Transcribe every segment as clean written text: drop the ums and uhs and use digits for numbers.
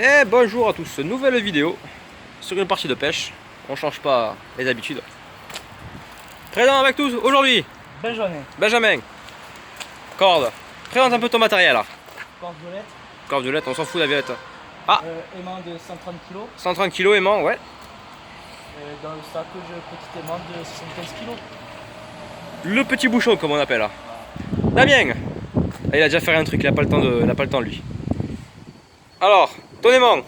Et bonjour à tous, nouvelle vidéo sur une partie de pêche. On change pas les habitudes. Présent avec tous aujourd'hui, Benjamin. Corde. Présente un peu ton matériel là. Corde violette. Corde violette, on s'en fout de la violette. Ah, Aimant de 130 kg. 130 kg aimant, ouais. Dans le sac, petit aimant de 75 kg. Le petit bouchon comme on appelle là. Damien. Ah, il a déjà fait un truc, il a pas le temps lui. Alors, ton aimant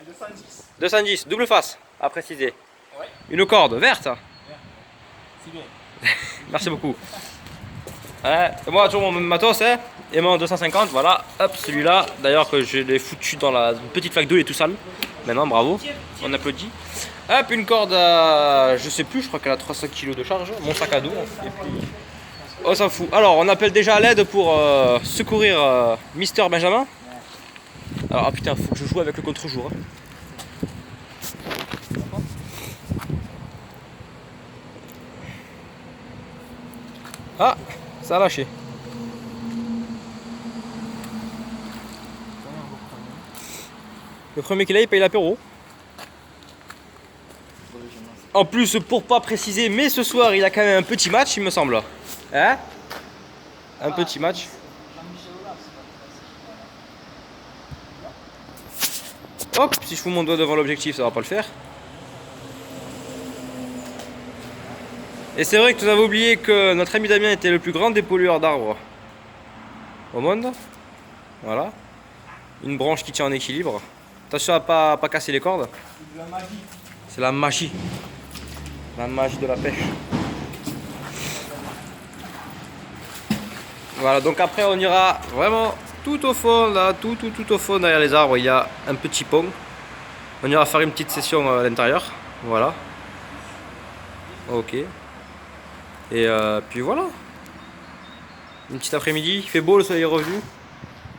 210. 210, double face, à préciser. Ouais. Une corde verte. C'est bien. Merci beaucoup. Ouais, et moi toujours mon même matos, hein. Aimant 250, voilà. Hop, celui-là. D'ailleurs que je l'ai foutu dans la petite flaque d'eau, il est tout sale. Maintenant, bravo. On applaudit. Hop, une corde à, je sais plus, je crois qu'elle a 300 kg de charge. Mon sac à dos. Et puis, on s'en fout. Alors, on appelle déjà à l'aide pour secourir Mister Benjamin. Alors, ah putain, faut que je joue avec le contre-jour. Hein. Ah, ça a lâché. Le premier qu'il a, il paye l'apéro. En plus, pour pas préciser, mais ce soir, il a quand même un petit match, il me semble. Hein? Un petit match. Hop, si je fous mon doigt devant l'objectif, ça va pas le faire. Et c'est vrai que tu avais oublié que notre ami Damien était le plus grand dépollueur d'arbres au monde. Voilà. Une branche qui tient en équilibre. Attention à pas casser les cordes. C'est de la magie. C'est la magie. La magie de la pêche. Voilà, donc après on ira vraiment tout au fond, là, tout au fond derrière les arbres, il y a un petit pont. On ira faire une petite session à l'intérieur. Voilà. Ok. Et puis voilà. Une petite après-midi, il fait beau, le soleil est revenu.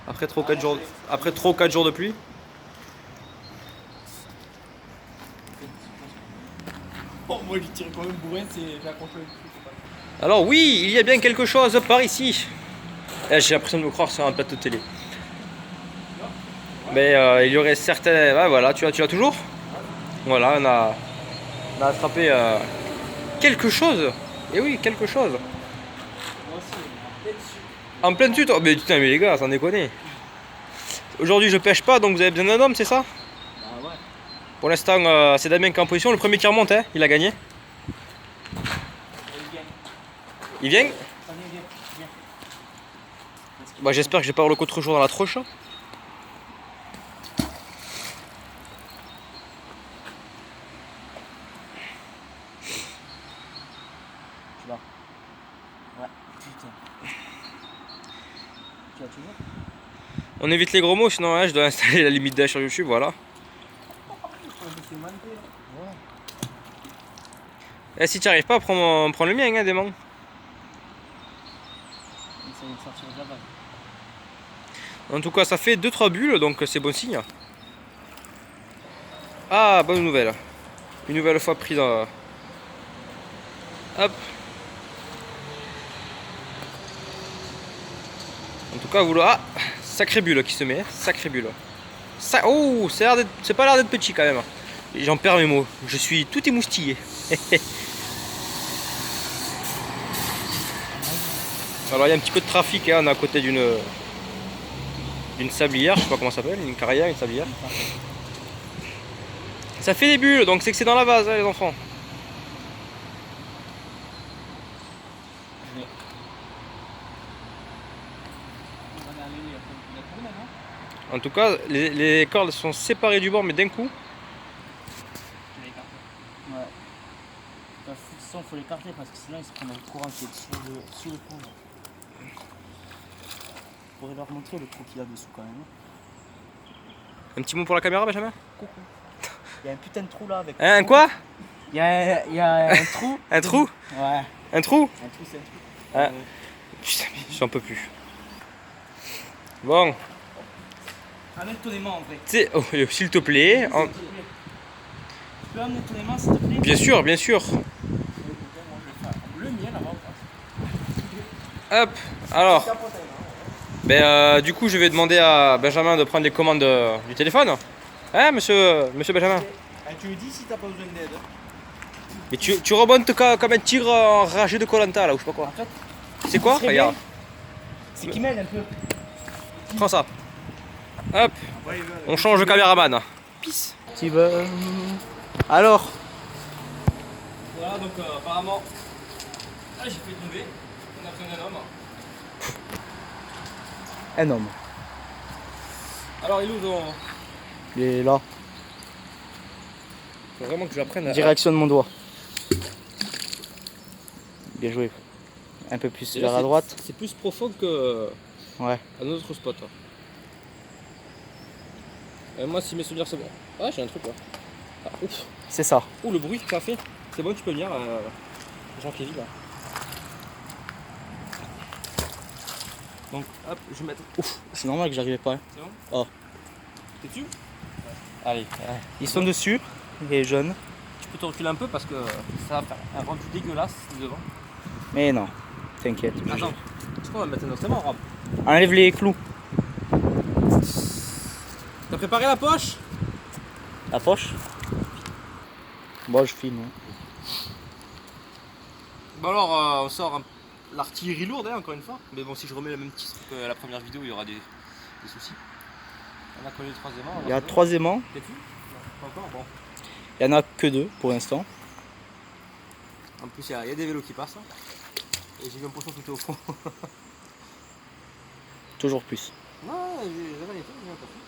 Après 3 ou 4 jours de pluie. Oh, moi, je tire quand même bourrin, c'est j'accroche le truc. Alors oui, il y a bien quelque chose par ici. Eh, j'ai l'impression de me croire sur un plateau de télé. Mais il y aurait certains... Ah, voilà, tu l'as toujours. Voilà, on a attrapé quelque chose. Et oui, quelque chose. Moi aussi, En pleine chute. Oh, mais putain, mais les gars, sans déconner. Aujourd'hui, je pêche pas, donc vous avez besoin d'un homme, c'est ça? Ah ouais. Pour l'instant, c'est Damien qui est en position. Le premier qui remonte, hein, il a gagné. Il vient? Bah, j'espère que j'ai pas le contre-jour dans la troche. Tu vas. Ouais, putain. Tu vas toujours? On évite les gros mots, sinon hein, je dois installer la limite d'âge sur YouTube, voilà. Et si tu arrives pas, prends le mien, hein, démon. En tout cas, ça fait 2-3 bulles, donc c'est bon signe. Ah, bonne nouvelle. Une nouvelle fois prise en... Hop. En tout cas, vous le... Ah, sacré bulle qui se met, sacré bulle. Oh, c'est pas l'air d'être petit quand même. J'en perds mes mots. Je suis tout émoustillé. Alors il y a un petit peu de trafic, hein, on est à côté d'une sablière, je sais pas comment ça s'appelle, une carrière, une sablière. Ça fait des bulles, donc c'est que c'est dans la vase, hein, les enfants. En tout cas, les cordes sont séparées du bord, mais d'un coup. Ouais. De toute façon, il faut l'écarter parce que sinon ils se prennent le courant qui est sur le pont. Je pourrais leur montrer le trou qu'il y a dessous quand même. Un petit mot pour la caméra, Benjamin? Coucou. Il y a un putain de trou là avec. Un quoi? Il y a un trou. Un trou? Ouais. Un trou? Un trou, c'est un trou. Ah. Putain, j'en peux plus. Bon. Amène ton aimant en vrai. Oh, s'il te plaît. Tu peux amener ton aimant s'il te plaît? Bien sûr, bien sûr. Le mien là-bas. Hop, alors. Ben, du coup, je vais demander à Benjamin de prendre les commandes du téléphone. Hein, monsieur Benjamin? Ah, tu lui dis si t'as pas besoin d'aide. Mais tu remontes comme un tigre enragé de Koh Lanta là, ou je sais pas quoi. En fait, C'est quoi? serait Regarde, c'est qu'il m'aide un peu. prends ça. Hop, on change de caméraman. Peace. Steven. Alors, Voilà, donc apparemment, j'ai fait tomber. On a besoin d'un homme. un homme. Alors, il est où ton... Il est là. Faut vraiment que je l'apprenne à... Direction de mon doigt. Bien joué. Un peu plus vers la droite. C'est plus profond que Ouais. à notre spot. Hein. Et moi, si mes souvenirs sont bons. Ah, j'ai un truc là. Ah, ouf. C'est ça. Ouh, le bruit que ça fait. C'est bon, tu peux venir, Jean-Kévin là. Donc, hop, je vais mettre. Ouf, c'est normal que j'arrivais pas. Hein. C'est bon? Oh. T'es dessus? Allez, Ils sont dessus, les jeunes. tu peux te reculer un peu parce que ça va faire un rendu dégueulasse devant. Mais non, t'inquiète. Attends, est-ce qu'on va mettre un instrument, Rob? Enlève les clous. T'as préparé la poche? La poche. Bon, je filme. Hein. Bon alors, on sort l'artillerie lourde hein, encore une fois. Mais bon, si je remets le même titre que la première vidéo, il y aura des soucis. On a collé le troisième aimant. Il y a 3 aimants. T'es dessus? Pas encore, bon. Il y en a que 2 pour l'instant. En plus, il y a des vélos qui passent. Et j'ai l'impression que tout est au fond. Toujours plus. Ouais, j'ai rien été, j'ai l'impression.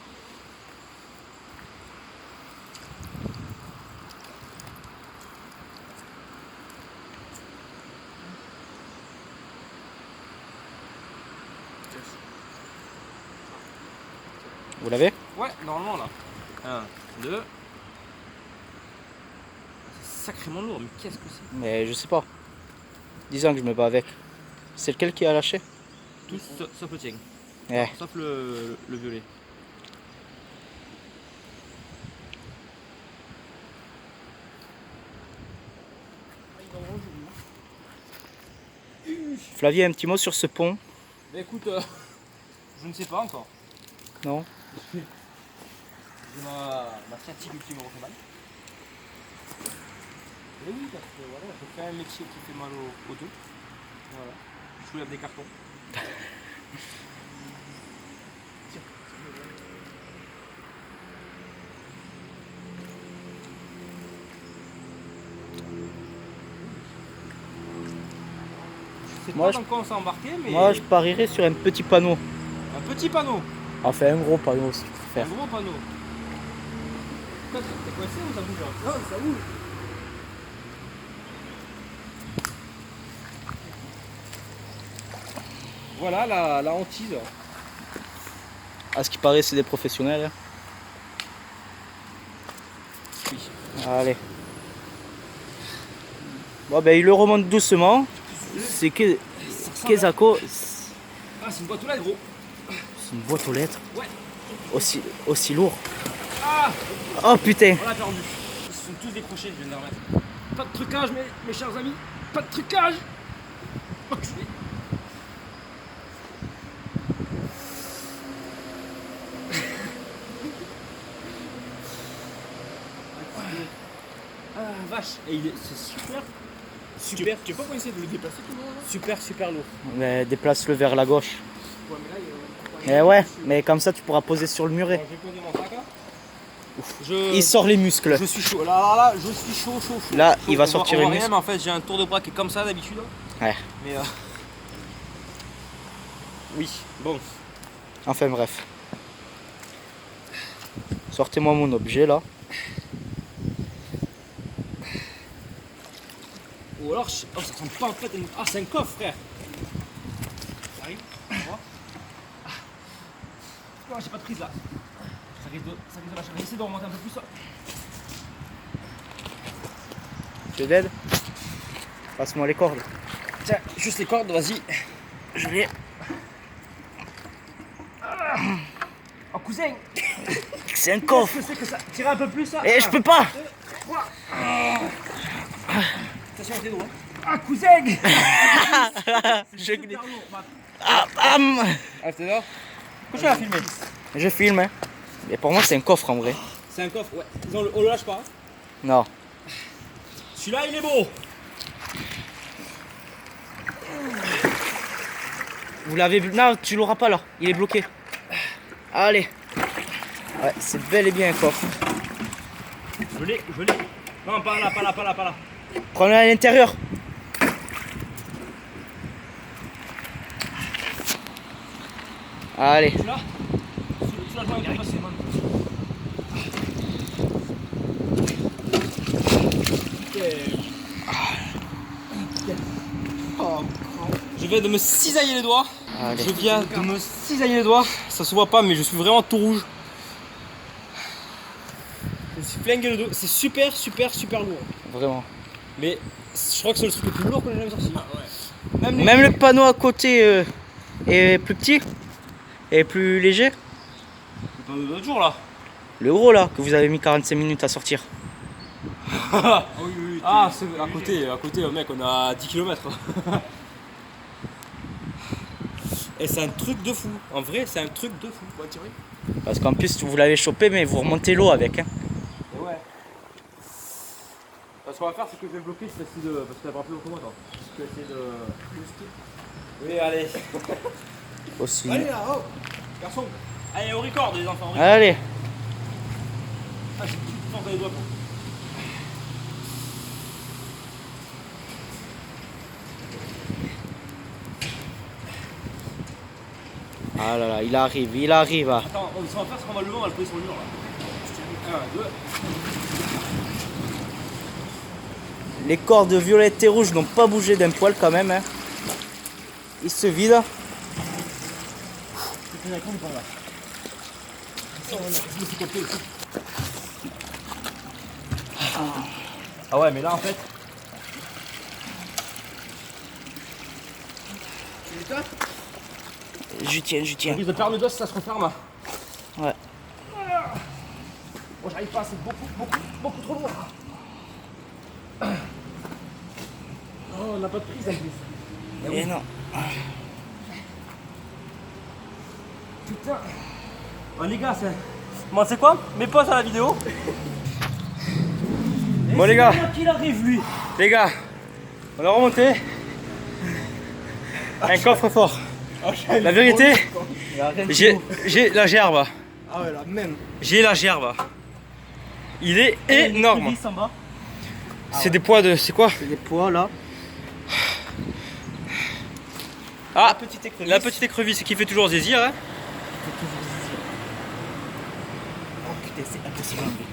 Vous l'avez? Ouais, normalement là. 1, 2. C'est sacrément lourd, mais qu'est-ce que c'est? Mais je sais pas. 10 ans que je me bats avec. C'est lequel qui a lâché? Tout sauf le tien. Ouais. Sauf le violet. Flavie, un petit mot sur ce pont? Mais écoute, je ne sais pas encore. Non? J'ai ma sciatique qui me refait mal. Et oui, parce que voilà, je fais un métier qui fait mal au dos. Voilà. Je soulève des cartons. Je sais Moi, pas dans quoi on s'est embarqué, mais Moi, je parierais sur un petit panneau. un petit panneau. Enfin, un gros panneau si tu préfères. Un gros panneau. Pourquoi t'es coincé ou ça bouge là? Non, ça bouge. Voilà la hantise. À ce qui paraît, c'est des professionnels. Hein. Oui. Allez. Bon, ben, il le remonte doucement. C'est que Kezako. Ah, c'est une boîte aux lettres, gros. C'est une boîte aux lettres. Ouais. Aussi lourd. Ah, Oh putain. on l'a perdu. Ils se sont tous décrochés, je viens de les remettre. Pas de trucage, mes chers amis. Pas de trucage. Enculé. Ah, vache. Et c'est super. Super. Tu peux pas essayer de le déplacer tout le monde là? Super lourd. Mais déplace-le vers la gauche. Ouais, mais là, Eh ouais, mais comme ça, tu pourras poser sur le muret. je vais poser mon sac là. Il sort les muscles. Je suis chaud. Là, je suis chaud. Là, Chaud. il va On sortir on les voit rien, muscles. mais en fait, j'ai un tour de bras qui est comme ça d'habitude. Ouais. Mais oui, bon. Enfin bref. Sortez-moi mon objet là. Ou alors, oh, ça ressemble pas en fait à une... Ah, c'est un coffre, frère. Ça arrive, tu vois. Oh, j'ai pas de prise là. Ça risque de lâcher. Essaye de remonter un peu plus ça. Tu l'aide? Passe-moi les cordes. Tiens, juste les cordes, vas-y. Je l'ai. Oh, cousin. C'est un coffre. Qu'est-ce que c'est que ça? Tire un peu plus ça. Eh, je peux pas. Attention à tes doigts. Ah, cousin. Je Super lourd. Ah, t'es là? Pourquoi tu vas filmer? Je filme, hein. Et pour moi, c'est un coffre en vrai. C'est un coffre, ouais. On le lâche pas. Hein. Non. Celui-là, il est beau. Vous l'avez vu? Non, tu l'auras pas là. Il est bloqué. Allez. Ouais, c'est bel et bien un coffre. Je l'ai. Non, pas là. Prends-le à l'intérieur. Allez. Celui-là, je vois avec passer, man. Je viens de me cisailler les doigts. Allez. Je viens de me cisailler les doigts. Ça se voit pas, mais je suis vraiment tout rouge. Je me suis flingué le dos. C'est super lourd. Vraiment. Mais je crois que c'est le truc le plus lourd que j'ai jamais sorti. Même le panneau à côté est plus petit et plus léger. Le panneau de l'autre jour là. Le gros là, que vous avez mis 45 minutes à sortir. Ah, c'est à côté, mec, on a 10 km. Et c'est un truc de fou. En vrai, c'est un truc de fou. Faut tirer. Parce qu'en plus, vous l'avez chopé, mais vous remontez l'eau avec. Hein. Et ouais. Ce qu'on va faire, c'est que je vais bloquer, je vais essayer de. Parce que t'as pas plus haut que moi, toi. Je vais essayer de. Oui, allez. Aussi. Allez là, oh garçon. Allez, au record, les enfants. Allez. Ah, j'ai une force dans les doigts, quoi. Ah là là, il arrive. Ah. Attends, ce qu'on va faire, c'est qu'on va le lever, on va le poser sur le mur là. 1, 2. Les cordes violettes et rouges n'ont pas bougé d'un poil quand même. Hein. Ils se vident. Ah ouais, mais là en fait. Je tiens. On risque de perdre le dos si ça se referme. Ouais. Bon, j'arrive pas, c'est beaucoup trop lourd. Oh, on n'a pas de prise en plus. Et non. Putain. Oh, les gars, c'est. Bon, c'est quoi? Mes potes à la vidéo. Bon, les gars. Qu'il arrive lui. Les gars, on a remonté un coffre-fort. La vérité, j'ai la gerbe. Ah ouais, la même. J'ai la gerbe. Il est énorme. C'est des poids de. C'est quoi? C'est des poids là. Ah, petite écrevisse. la petite écrevisse qui fait toujours zizir. Hein. Oh putain, c'est impossible à enlever.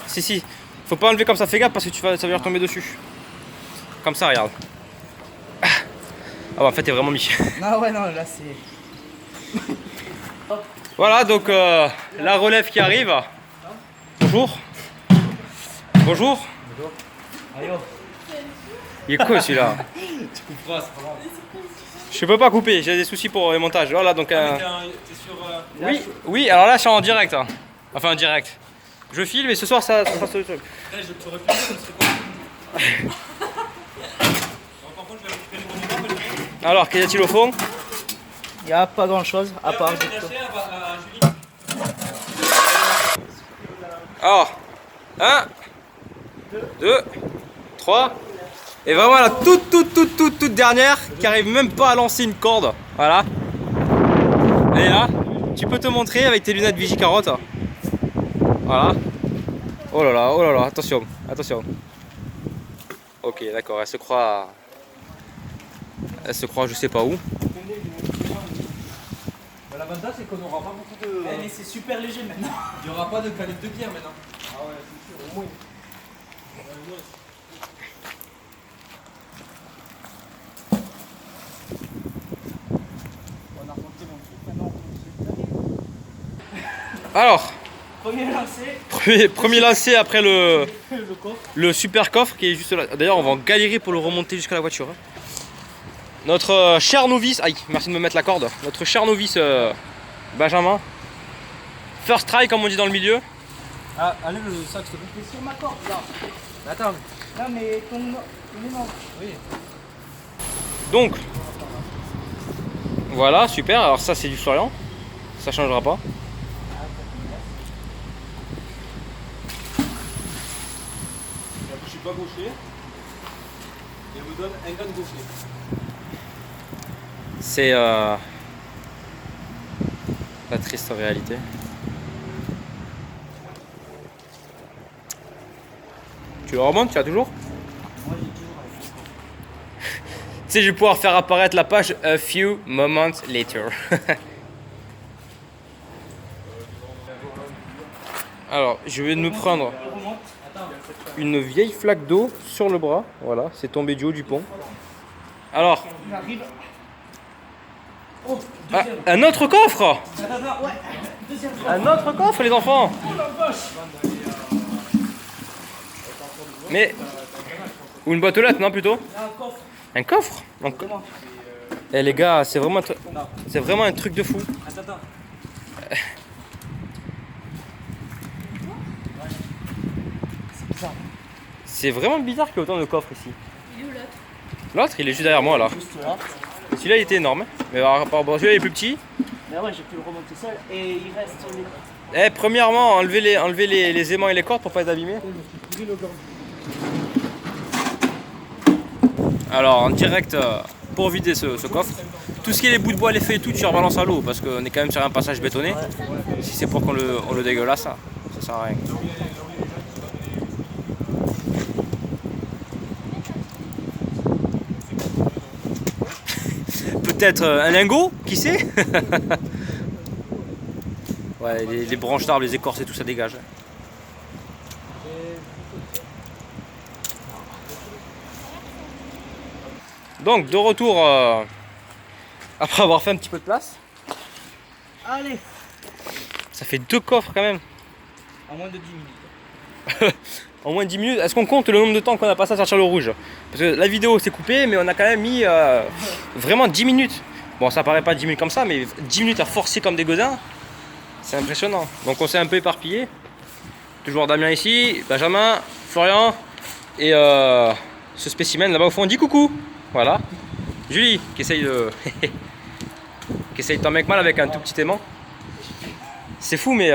Si, faut pas enlever comme ça, fais gaffe parce que ça va retomber dessus. Comme ça, regarde. Ah bah en fait t'es vraiment mis. Non ouais non là c'est. Voilà donc la relève qui arrive. Bonjour. Bonjour. Il est cool celui-là. Tu couperas, c'est pas grave. Je peux pas couper, j'ai des soucis pour le montage. Voilà donc oui, alors là je suis en direct. Hein. Enfin en direct. Je filme et ce soir ça sera sur le truc. Alors qu'y a-t-il au fond? Il n'y a pas grand chose à part. Alors 1, 2, 3. Et vraiment la toute dernière qui arrive même pas à lancer une corde. Voilà. Elle est là. Tu peux te montrer avec tes lunettes Vigie Carotte. Voilà. Oh là là, attention. Ok, d'accord, elle se croit je sais pas où. L'avantage c'est qu'on n'aura pas beaucoup de. Mais c'est super léger maintenant. Il n'y aura pas de canette de bière maintenant. Ah ouais, c'est sûr, au moins. On a remonté mon truc maintenant. Alors, Premier lancé. premier lancé après Le coffre. le super coffre qui est juste là. D'ailleurs, on va en galérer pour le remonter jusqu'à la voiture. Hein. Notre cher novice, aïe, merci de me mettre la corde. Notre cher novice Benjamin. First try comme on dit dans le milieu. Ah, allez le sac s'il te plaît. C'est sur ma corde là. Attends. Non mais ton. Mais non. Oui. Donc, Voilà, super. Alors ça c'est du Florian. Ça changera pas. Je suis pas gaucher. Et elle me donne un gars de gaucher. C'est la triste réalité. Tu le remontes, tu as toujours? Moi j'ai toujours avec le coffre. Tu sais, je vais pouvoir faire apparaître la page A few moments later. Alors, je vais me prendre une vieille flaque d'eau sur le bras. Voilà, c'est tombé du haut du pont. Alors, Il arrive. ah, un autre coffre! Ouais, deuxième fois. Un autre coffre, les enfants! Mais. Ou une boîte aux lettres, non, plutôt? Là, un coffre. Un coffre? Donc, Comment? eh les gars, c'est vraiment, c'est vraiment un truc de fou. Attends. C'est bizarre. C'est vraiment bizarre qu'il y ait autant de coffres ici. Il est où l'autre? L'autre, il est juste derrière moi là. Juste là. Et celui-là, il était énorme. Mais par rapport à celui-là, il est plus petit. Mais ouais, j'ai pu le remonter seul. Et il reste les. Eh, premièrement, enlever les aimants et les cordes pour pas être abîmés. Alors, en direct, pour vider ce coffre, tout ce qui est les bouts de bois, les feuilles et tout, tu rebalances à l'eau parce qu'on est quand même sur un passage bétonné. Si c'est pour qu'on le dégueulasse, ça sert à rien. Peut-être un lingot, qui sait? Ouais, les branches d'arbres, les écorces et tout ça dégage. Donc de retour après avoir fait un petit peu de place. Allez. Ça fait 2 coffres quand même. En moins de 10 minutes. En moins de 10 minutes. Est-ce qu'on compte le nombre de temps qu'on a passé à sortir le rouge? Parce que la vidéo s'est coupée, mais on a quand même mis vraiment 10 minutes. Bon, ça paraît pas 10 minutes comme ça, mais 10 minutes à forcer comme des godins, c'est impressionnant. Donc on s'est un peu éparpillé. Toujours Damien ici, Benjamin, Florian et ce spécimen là-bas au fond. Dis coucou. Voilà. Julie qui essaye de qui essaye tant bien que mal avec un tout petit aimant. C'est fou, mais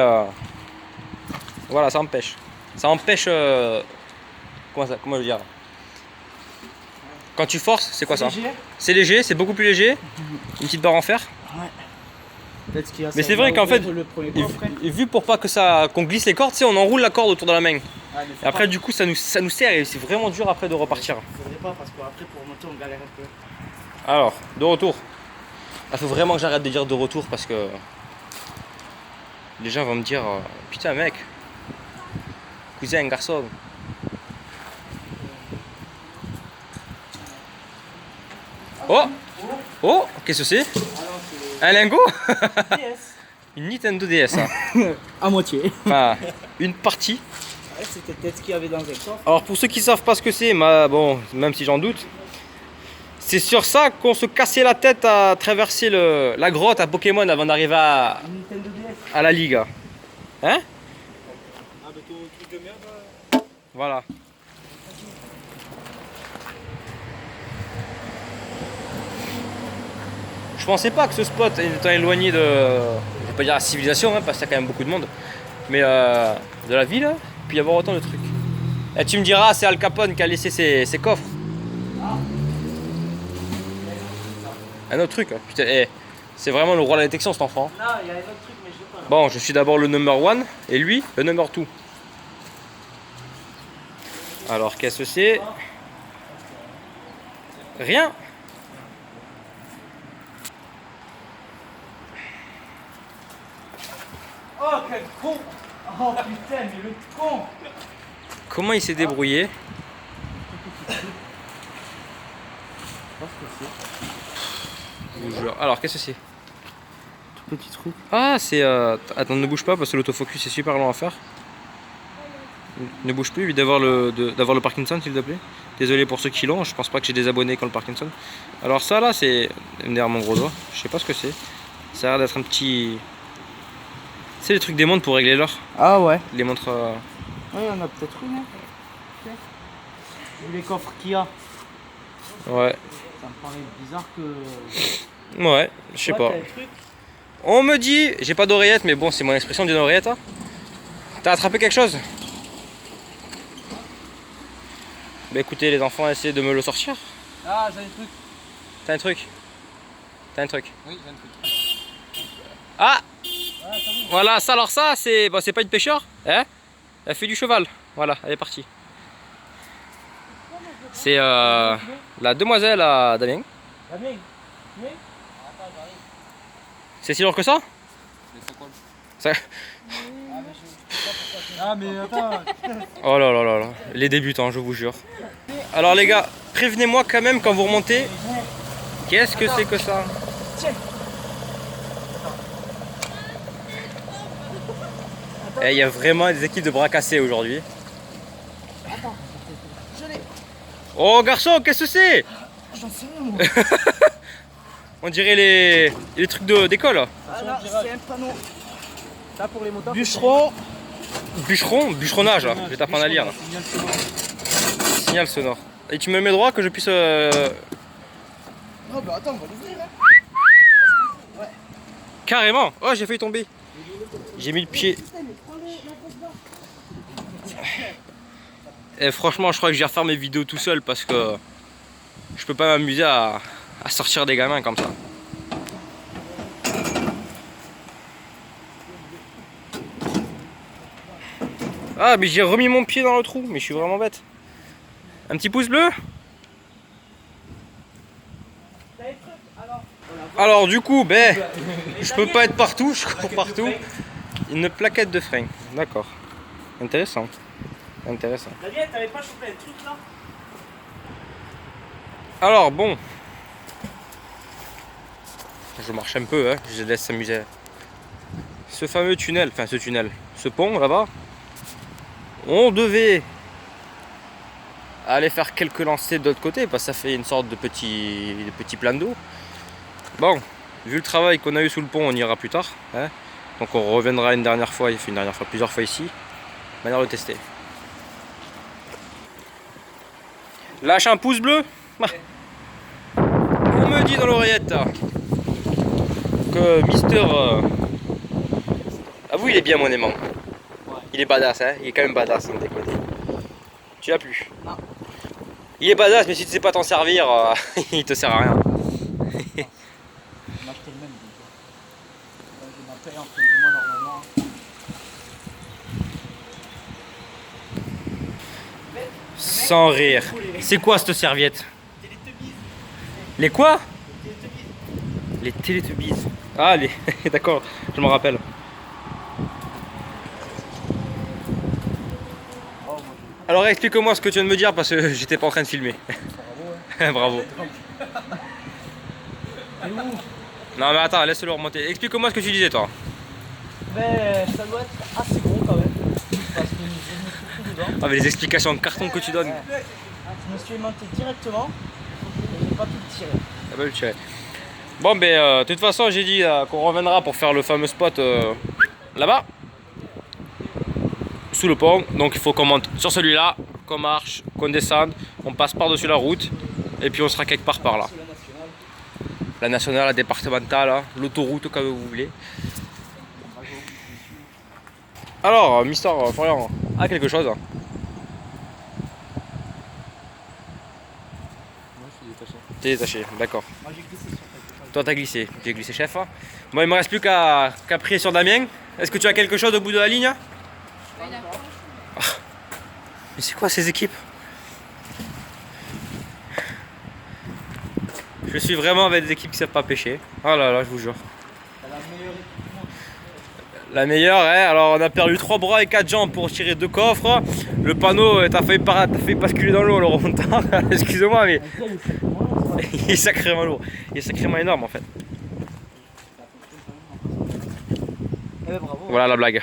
voilà, ça empêche. Ça empêche. Comment je veux dire? Quand tu forces, c'est quoi ça? Léger. C'est léger, c'est beaucoup plus léger. Une petite barre en fer. Ouais. Peut-être qu'il y a Mais ça c'est vrai là qu'en au fait, fait, le premier coffre. Et vu pour pas que ça qu'on glisse les cordes, tu sais, on enroule la corde autour de la main. Ouais, mais Et après, du coup, ça nous serre et c'est vraiment dur après de repartir. faudrait pas parce qu'après pour remonter on galère un peu. Alors, de retour. Il faut vraiment que j'arrête de dire de retour parce que les gens vont me dire putain, mec, cousin, garçon. Oh! Oh! Qu'est-ce que c'est? Un lingot? DS. Une Nintendo DS, ça. À moitié. Enfin, une partie. Ouais, c'était peut-être ce qu'il y avait dans un coffre. Alors pour ceux qui savent pas ce que c'est, bon, même si j'en doute, c'est sur ça qu'on se cassait la tête à traverser la grotte à Pokémon avant d'arriver à Une Nintendo DS. la Liga. Hein? Ah, mais ton truc de merde. Voilà. Je pensais pas que ce spot, étant éloigné de, je vais pas dire la civilisation, hein, parce qu'il y a quand même beaucoup de monde, mais de la ville, puis y avoir autant de trucs. Et tu me diras, c'est Al Capone qui a laissé ses coffres. Un autre truc, hein. Putain, c'est vraiment le roi de la détection cet enfant. Non, il y a un autre truc, mais je sais pas. Bon, je suis d'abord le number 1 et lui, le number 2. Alors, qu'est-ce que c'est? Rien. Oh, quel con! Oh putain, mais le con! Comment il s'est débrouillé? Je vous jure. Alors, qu'est-ce que c'est? Tout petit truc. Ah, c'est... Attends, ne bouge pas parce que l'autofocus est super long à faire. Ne bouge plus, évite d'avoir le Parkinson, s'il te plaît. Désolé pour ceux qui l'ont, je pense pas que j'ai des abonnés qui ont le Parkinson. Alors ça là, c'est... Derrière mon gros doigt, je sais pas ce que c'est. Ça a l'air d'être un petit... C'est les trucs des montres pour régler l'heure. Ah ouais. Les montres... Ouais, il y en a peut-être une. Hein. Vu les coffres qu'il y a, Ouais. ça me paraît bizarre que. Ouais, je sais pas. T'as le truc. On me dit, j'ai pas d'oreillette, mais bon, c'est mon expression d'une oreillette. Hein. T'as attrapé quelque chose? Bah écoutez, les enfants, essayez de me le sortir. Ah, j'ai un truc. T'as un truc? T'as un truc? Oui, j'ai un truc. Ah! Voilà, ça, alors ça, c'est bon, c'est pas une pêcheur, hein? Elle fait du cheval. Voilà, elle est partie. C'est la demoiselle à Damien. Damien. C'est si lourd que ça? Ça- Ah, mais attends. Oh là là là là, les débutants, je vous jure. Alors les gars, prévenez-moi quand même quand vous remontez. Qu'est-ce que c'est que ça? Eh, il y a vraiment des équipes de bras cassés aujourd'hui. Oh garçon, qu'est-ce que c'est? J'en sais rien, moi. On dirait les trucs d'école. Ah là, c'est un panneau. Ça pour les motards. Bûcheron. Bûcheronnage, je vais t'apprendre à lire. Signal sonore. Et tu me mets droit que je puisse... Oh bah attends, on va l'ouvrir. Hein. Carrément. Oh, j'ai failli tomber. J'ai mis le pied. Et franchement, je crois que je vais refaire mes vidéos tout seul parce que je peux pas m'amuser à sortir des gamins comme ça. Ah, mais j'ai remis mon pied dans le trou, mais je suis vraiment bête. Un petit pouce bleu? Alors du coup, ben, je peux pas être partout, je cours partout. Une plaquette de frein, d'accord. Intéressant. Intéressant. Damien, t'avais pas chopé un truc là? Alors bon. Je marche un peu, hein, je les laisse s'amuser. Ce fameux tunnel, enfin ce pont là-bas, on devait aller faire quelques lancers de l'autre côté parce que ça fait une sorte de petit plan d'eau. Bon, vu le travail qu'on a eu sous le pont, on ira plus tard. Hein. Donc on reviendra une dernière fois, il fait une dernière fois, plusieurs fois ici. Manière de tester. Lâche un pouce bleu. On me dit dans l'oreillette que Mister... Ah oui, il est bien mon aimant. Il est badass, hein. Il est quand même badass, sans déconner. Tu l'as plus? Non. Il est badass, mais si tu sais pas t'en servir, il te sert à rien. On a acheté le même. Je m'appelle en fin du mois normalement. Sans rire. C'est quoi cette serviette? Les quoi? Les Télétubbies. Ah, les... D'accord, je me rappelle. Alors explique-moi ce que tu viens de me dire parce que j'étais pas en train de filmer. Bravo. Non mais attends, laisse-le remonter. Explique-moi ce que tu disais toi. Ben, ça doit être assez gros quand même. Parce que je me suis pris dedans. Ah mais les explications en carton que tu donnes. Je me suis aimanté directement. Et j'ai pas pu le tirer. Ah bah, le tirer. Bon ben de toute façon j'ai dit qu'on reviendra pour faire le fameux spot là-bas. Sous le pont. Donc il faut qu'on monte sur celui-là, qu'on marche, qu'on descende, on passe par-dessus la route et puis on sera quelque part par là. La nationale, la départementale, hein, l'autoroute comme vous voulez. Alors, Mister Florian a quelque chose. Moi, je suis détaché. T'es détaché, d'accord. Moi j'ai glissé sur quelque chose. Toi t'as glissé, j'ai glissé chef. Moi il me reste plus qu'à prier sur Damien. Est-ce que tu as quelque chose au bout de la ligne? Ah. Mais c'est quoi ces équipes? Je suis vraiment avec des équipes qui savent pas pêcher. Oh là là, je vous jure. T'as la meilleure équipe du monde. La meilleure, hein. Alors on a perdu 3 bras et 4 jambes pour tirer 2 coffres. Le panneau, t'as failli basculer dans l'eau en le remontant. Excusez-moi, mais il est sacrément lourd. Il est sacrément énorme en fait. Eh ben bravo. Voilà la blague.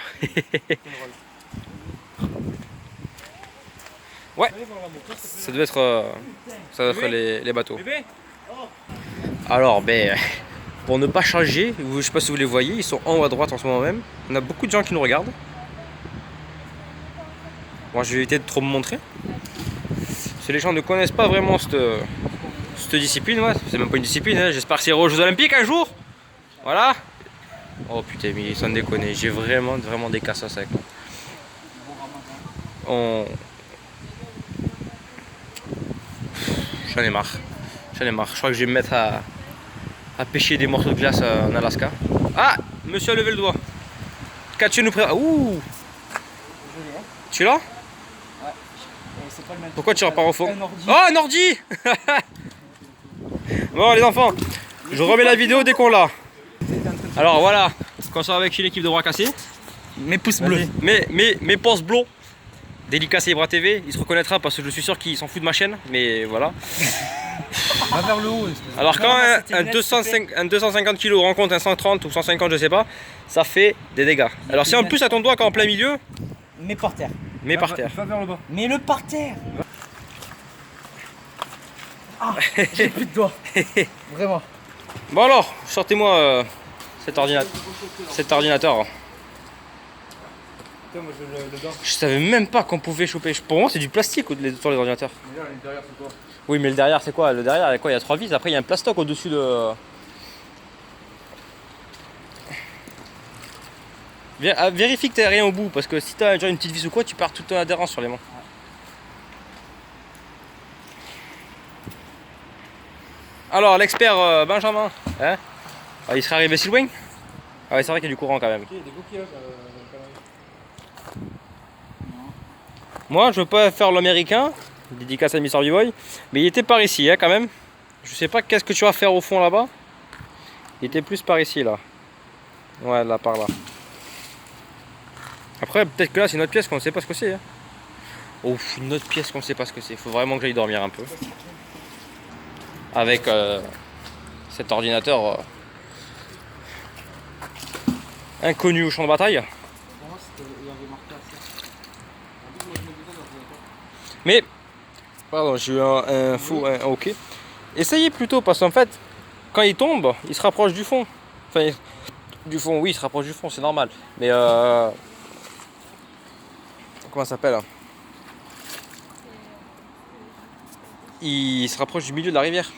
Ouais, ça devait être les bateaux. Alors, ben, pour ne pas changer, je sais pas si vous les voyez, ils sont en haut à droite en ce moment même. On a beaucoup de gens qui nous regardent. Bon, je vais éviter de trop me montrer. Parce que les gens ne connaissent pas vraiment ce cette discipline, ouais, c'est même pas une discipline, hein. J'espère que c'est aux Jeux Olympiques un jour. Voilà. Oh putain, mais sans déconner, j'ai vraiment des cassos avec moi. J'en ai marre. J'en ai marre. Je crois que je vais me mettre à pêcher des morceaux de glace en Alaska. Ah, monsieur a levé le doigt. Qu'as-tu nous prépare? Ouh. Tu l'as? Pourquoi tu repars au fond? Oh, un ordi. Bon les enfants, je remets la vidéo dès qu'on l'a. Alors voilà, quand ça va avec une équipe de bras cassés. Mes pouces bleus. Mes pouces bleus. Délicat c'est Bras TV, il se reconnaîtra parce que je suis sûr qu'il s'en fout de ma chaîne, mais voilà. Va vers le haut. Alors quand un 250 kg rencontre un 130 ou 150 je sais pas, ça fait des dégâts. Alors si en plus à ton doigt quand en plein milieu, Mais par terre. mais par terre. Va vers le bas. Mais le par terre. Ah, j'ai plus de doigts. Vraiment. Bon alors, sortez-moi cet ordinateur. Putain, moi je le dents. Je savais même pas qu'on pouvait choper. Pour moi c'est du plastique sur les ordinateurs. Mais là, derrière, c'est quoi? Oui mais le derrière c'est quoi? Le derrière il y a quoi? Il y a 3 vis, après il y a un plastoc au-dessus de... Vérifie que t'as rien au bout parce que si t'as genre une petite vis ou quoi tu perds toute ton adhérence sur les mains. Alors l'expert Benjamin, hein? Ah, il serait arrivé si loin? Ah ouais c'est vrai qu'il y a du courant quand même. Il y a des coquillages dans le canal. Moi je veux pas faire l'américain, dédicace à Mr. B-Boy, mais il était par ici hein, quand même. Je sais pas qu'est-ce que tu vas faire au fond là-bas. Il était plus par ici là. Ouais là par là. Après peut-être que là c'est une autre pièce qu'on ne sait pas ce que c'est. Hein. Ouf, une autre pièce qu'on ne sait pas ce que c'est. Faut vraiment que j'aille dormir un peu. Avec cet ordinateur inconnu au champ de bataille. Mais, pardon, j'ai eu un faux, un ok. Essayez plutôt parce qu'en fait, quand il tombe, il se rapproche du fond. Enfin, du fond, oui, il se rapproche du fond, c'est normal. Mais comment ça s'appelle? Il se rapproche du milieu de la rivière.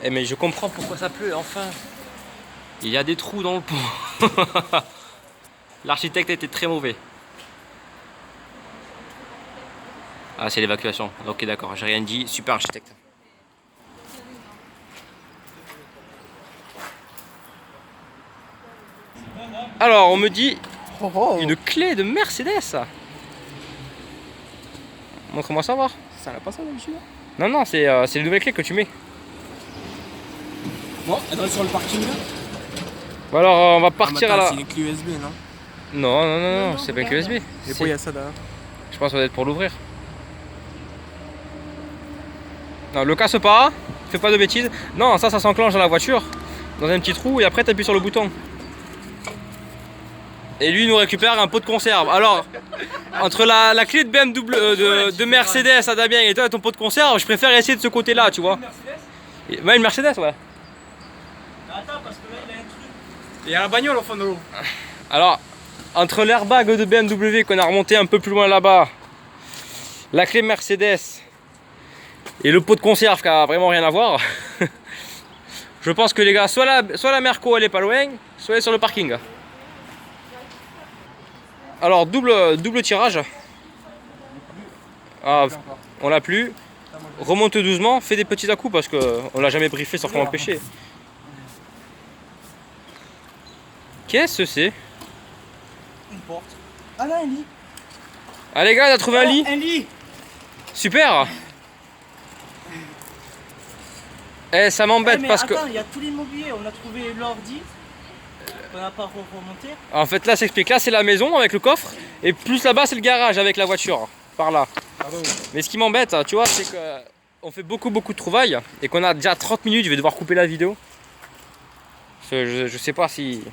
Eh mais je comprends pourquoi ça pleut, enfin. Il y a des trous dans le pont. L'architecte était très mauvais. Ah c'est l'évacuation. Ok d'accord, j'ai rien dit. Super architecte. Alors on me dit une clé de Mercedes. Montre-moi ça voir. Ça n'a pas ça d'habitude? Non non c'est les nouvelles clés que tu mets. Bon, elle doit être sur le parking là. Bon alors on va partir à la... C'est une clé USB non? Non, c'est pas une clé USB. Et pourquoi il y a ça derrière? Je pense que ça doit être pour l'ouvrir. Non, le casse pas, fais pas de bêtises. Non, ça s'enclenche dans la voiture, dans un petit trou, et après tu appuies sur le bouton. Et lui il nous récupère un pot de conserve. Alors, entre la clé de BMW, de Mercedes à Damien et toi ton pot de conserve, je préfère essayer de ce côté-là, tu vois. Ouais, une Mercedes, ouais. Attends, parce que là il a un truc. Il y a la bagnole au fond de l'eau. Alors, entre l'airbag de BMW qu'on a remonté un peu plus loin là-bas, la clé Mercedes et le pot de conserve qui a vraiment rien à voir, je pense que les gars, soit la Merco elle est pas loin, soit elle est sur le parking. Alors double tirage. Ah, on l'a plus. Remonte doucement, fais des petits à-coups parce qu'on l'a jamais briefé sur comment pêcher. Qu'est-ce que c'est? Une porte. Ah là, un lit. Ah les gars, on a trouvé un lit. Un lit. Super. Eh, ça m'embête parce que... Attends, il y a tout l'immobilier. On a trouvé l'ordi. On n'a pas remonté. En fait là, ça explique. Là, c'est la maison avec le coffre. Et plus là-bas, c'est le garage avec la voiture. Par là. Mais ce qui m'embête, tu vois, c'est que on fait beaucoup de trouvailles. Et qu'on a déjà 30 minutes, je vais devoir couper la vidéo. Je sais pas si...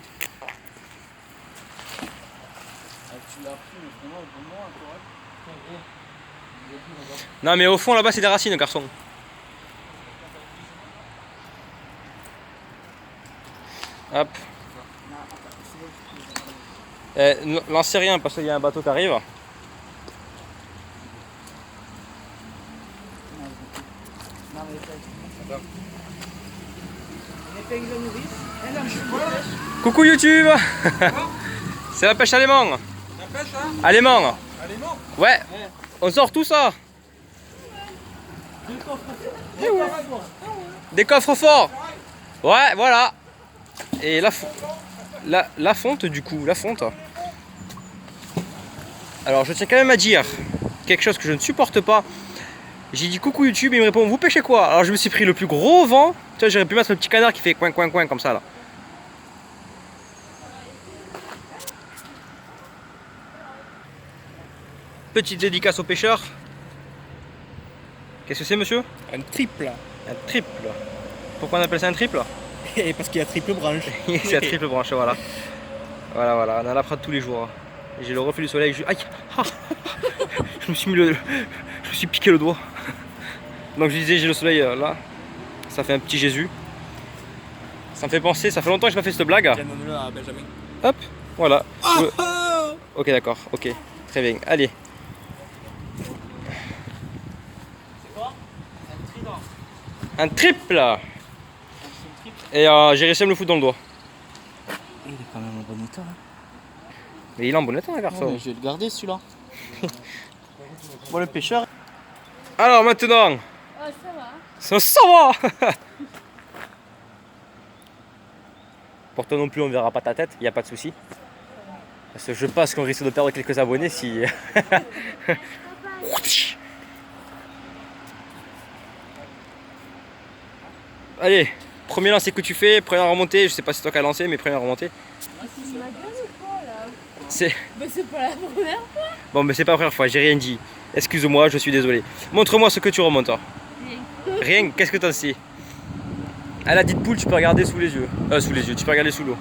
Non mais au fond là-bas c'est des racines garçon. Hop. Lancez rien parce qu'il y a un bateau qui arrive. Coucou YouTube. C'est la pêche à l'aimant. La pêche, hein? À l'aimant. Allez, non. Ouais. On sort tout ça. Des coffres forts. Ouais, voilà. Et la fonte du coup, la fonte. Alors je tiens quand même à dire quelque chose que je ne supporte pas. J'ai dit coucou YouTube et il me répond vous pêchez quoi? Alors je me suis pris le plus gros vent. Tu vois, j'aurais pu mettre le petit canard qui fait coin coin coin comme ça là. Petite dédicace aux pêcheurs. Qu'est-ce que c'est monsieur? Un triple. Un triple. Pourquoi on appelle ça un triple? Parce qu'il y a triple branche. C'est un triple branche, voilà. Voilà, on a la prade tous les jours. J'ai le reflet du soleil, aïe ah, je me suis piqué le doigt. Donc je disais j'ai le soleil là. Ça fait un petit Jésus. Ça me fait penser, ça fait longtemps que j'ai pas fait cette blague. Donne-le à Benjamin. Hop, voilà. Ok d'accord, ok. Très bien. Allez. C'est quoi? Un trident. Un triple. Et j'ai réussi à me le foutre dans le doigt. Il est quand même en bon état. Hein. Mais il est en bon état, le garçon. Ouais, je vais le garder celui-là. Bon, le pêcheur. Alors maintenant. Oh, ça va. Ça va. Pour toi non plus, on verra pas ta tête, il n'y a pas de souci. Parce que je pense qu'on risque de perdre quelques abonnés si. Allez, premier lancer que tu fais, première remontée, je sais pas si c'est toi qui as lancé, mais première remontée. C'est ma gueule ou quoi là? C'est. Bah, c'est pas la première fois. Bon, mais c'est pas la première fois, j'ai rien dit. Excuse-moi, je suis désolé. Montre-moi ce que tu remontes. Rien, qu'est-ce que t'en sais? À la dite poule, tu peux regarder sous les yeux. Sous les yeux, tu peux regarder sous l'eau.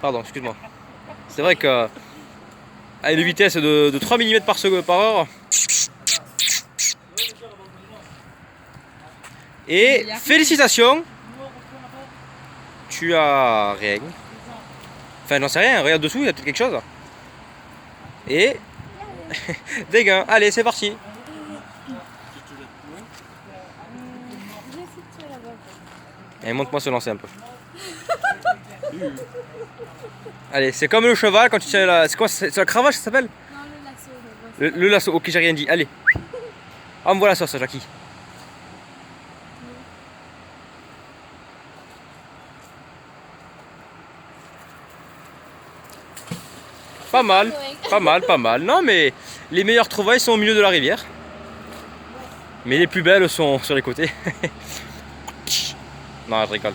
Pardon, excuse-moi. C'est vrai que à une vitesse de 3 mm par heure. Et félicitations, tu as rien. Enfin, j'en sais rien, regarde dessous, il y a peut-être quelque chose. Et des gains, allez, c'est parti. Et montre-moi se lancer un peu. Allez, c'est comme le cheval quand tu tiens la. C'est quoi? C'est la cravache, ça s'appelle? Non, le lasso. Le lasso, ok, j'ai rien dit. Allez. Envoie la sauce, Jackie. Pas mal, pas mal, pas mal. Non, mais les meilleures trouvailles sont au milieu de la rivière. Mais les plus belles sont sur les côtés. Non, je rigole.